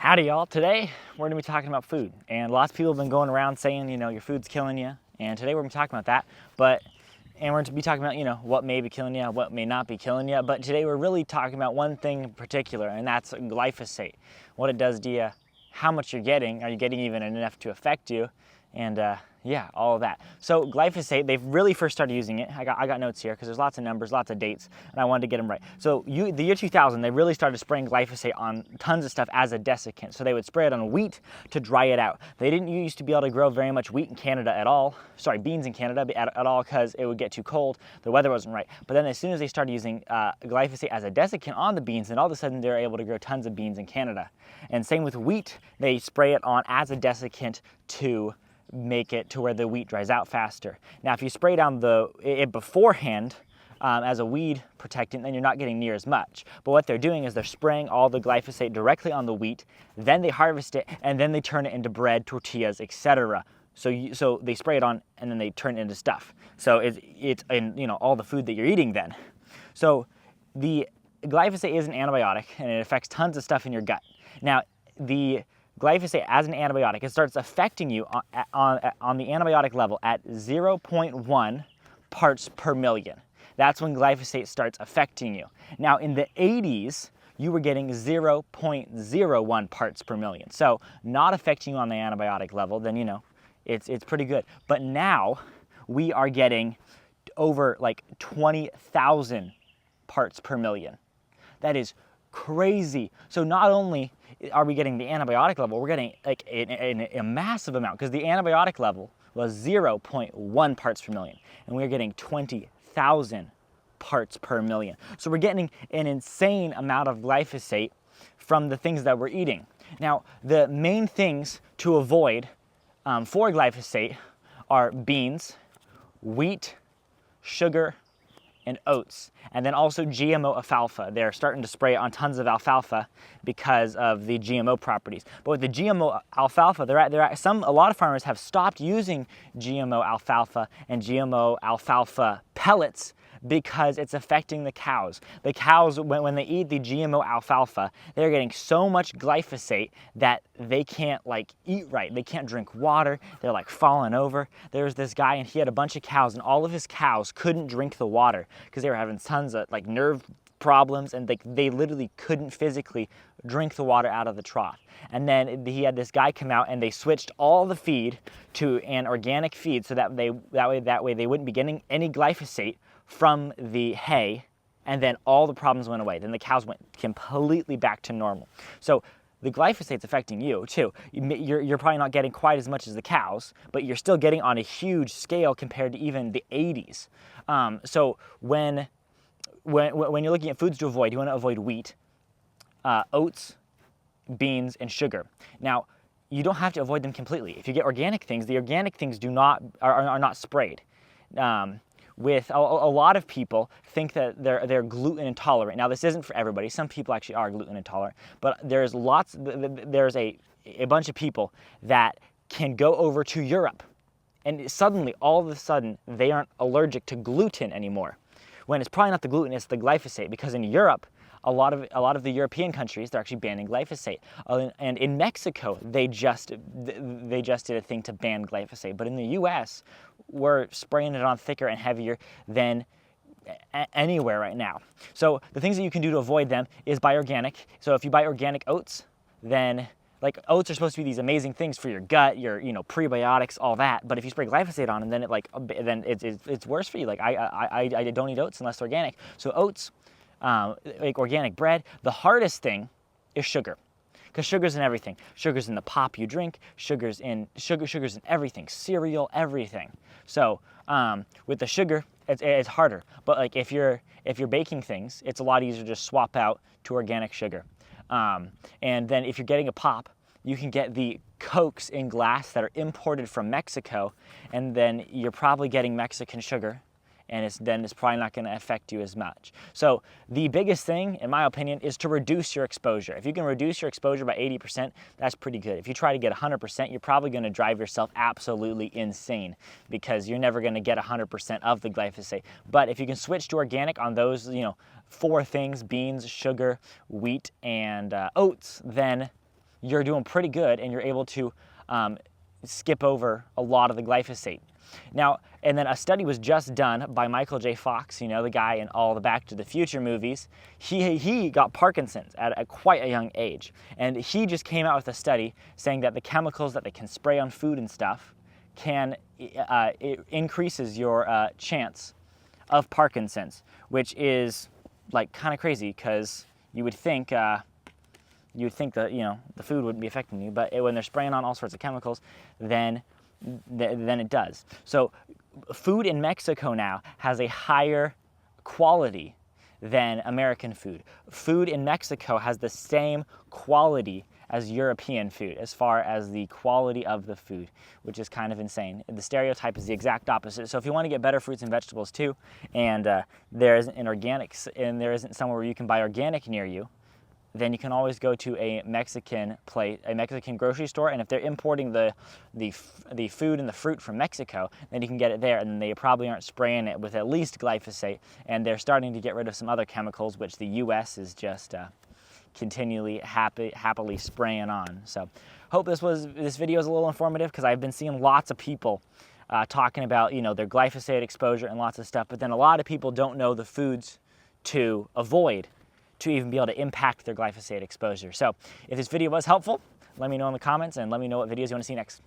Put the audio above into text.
Howdy y'all. Today we're going to be talking about food, and lots of people have been going around saying, your food's killing you, and today we're going to be talking about that, and we're going to be talking about, what may be killing you, what may not be killing you, but today we're really talking about one thing in particular, and that's glyphosate. What it does to you, how much you're getting, are you getting even enough to affect you, and yeah, all of that. So glyphosate, they've really first started using it. I got notes here because there's lots of numbers, lots of dates, and I wanted to get them right. So the year 2000, they really started spraying glyphosate on tons of stuff as a desiccant. So they would spray it on wheat to dry it out. They didn't used to be able to grow very much wheat in Canada at all. Sorry, beans in Canada at all, because it would get too cold. The weather wasn't right. But then as soon as they started using glyphosate as a desiccant on the beans, then all of a sudden they're able to grow tons of beans in Canada. And same with wheat, they spray it on as a desiccant to make it to where the wheat dries out faster. Now, if you spray down it beforehand as a weed protectant, then you're not getting near as much. But what they're doing is they're spraying all the glyphosate directly on the wheat, then they harvest it, and then they turn it into bread, tortillas, etc. So they spray it on, and then they turn it into stuff. So it's in all the food that you're eating then. So the glyphosate is an antibiotic, and it affects tons of stuff in your gut. Now, the glyphosate as an antibiotic, it starts affecting you on the antibiotic level at 0.1 parts per million. That's when glyphosate starts affecting you. Now, in the 80s, you were getting 0.01 parts per million. So not affecting you on the antibiotic level, then it's pretty good. But now we are getting over like 20,000 parts per million. That is crazy. So not only are we getting the antibiotic level, we're getting like a massive amount, because the antibiotic level was 0.1 parts per million, and we're getting 20,000 parts per million. So we're getting an insane amount of glyphosate from the things that we're eating. Now, the main things to avoid for glyphosate are beans, wheat, sugar, and oats, and then also GMO alfalfa. They're starting to spray on tons of alfalfa because of the GMO properties. But with the GMO alfalfa, a lot of farmers have stopped using GMO alfalfa and GMO alfalfa pellets because it's affecting the cows. The cows, when they eat the GMO alfalfa, they're getting so much glyphosate that they can't eat right. They can't drink water. They're falling over. There's this guy, and he had a bunch of cows, and all of his cows couldn't drink the water because they were having tons of nerve problems, and they literally couldn't physically drink the water out of the trough. And then he had this guy come out, and they switched all the feed to an organic feed, so that way they wouldn't be getting any glyphosate from the hay, and then all the problems went away. Then the cows went completely back to normal. So the glyphosate's affecting you too. You're probably not getting quite as much as the cows, but you're still getting on a huge scale compared to even the 80s. So when you're looking at foods to avoid, you want to avoid wheat, oats, beans, and sugar. Now, you don't have to avoid them completely. If you get organic things, the organic things are not sprayed. With a lot of people think that they're gluten intolerant. Now, this isn't for everybody. Some people actually are gluten intolerant, but there's a bunch of people that can go over to Europe, and suddenly, all of a sudden, they aren't allergic to gluten anymore. When it's probably not the gluten, it's the glyphosate, because in Europe, a lot of the European countries, they're actually banning glyphosate. And in Mexico, they just did a thing to ban glyphosate. But in the US, we're spraying it on thicker and heavier than anywhere right now. So the things that you can do to avoid them is buy organic. So if you buy organic oats, then oats are supposed to be these amazing things for your gut, your prebiotics, all that. But if you spray glyphosate on them, then it's worse for you. I don't eat oats unless they're organic. So oats, organic bread. The hardest thing is sugar, because sugar's in everything. Sugar's in the pop you drink. Sugar's in everything. Cereal, everything. So with the sugar, it's harder. But if you're baking things, it's a lot easier to just swap out to organic sugar. And then if you're getting a pop, you can get the Cokes in glass that are imported from Mexico, and then you're probably getting Mexican sugar, and it's probably not going to affect you as much. So the biggest thing, in my opinion, is to reduce your exposure. If you can reduce your exposure by 80%, that's pretty good. If you try to get 100%, you're probably going to drive yourself absolutely insane, because you're never going to get 100% of the glyphosate. But if you can switch to organic on those, 4 things, beans, sugar, wheat, and oats, then you're doing pretty good and you're able to skip over a lot of the glyphosate. Now, and then a study was just done by Michael J. Fox, you know, the guy in all the Back to the Future movies. He got Parkinson's at quite a young age. And he just came out with a study saying that the chemicals that they can spray on food and stuff can, it increases your chance of Parkinson's, which is like kind of crazy because you would think that, you know, the food wouldn't be affecting you, but when they're spraying on all sorts of chemicals, then it does. So food in Mexico now has a higher quality than American food. Food in Mexico has the same quality as European food as far as the quality of the food, which is kind of insane. The stereotype is the exact opposite. So if you want to get better fruits and vegetables too, and there isn't an organics, and there isn't somewhere where you can buy organic near you, then you can always go to a Mexican grocery store, and if they're importing the food and the fruit from Mexico, then you can get it there, and they probably aren't spraying it with at least glyphosate, and they're starting to get rid of some other chemicals, which the U.S. is just continually happily spraying on. So hope this video is a little informative, because I've been seeing lots of people talking about, you know, their glyphosate exposure and lots of stuff, but then a lot of people don't know the foods to avoid to even be able to impact their glyphosate exposure. So if this video was helpful, let me know in the comments and let me know what videos you want to see next.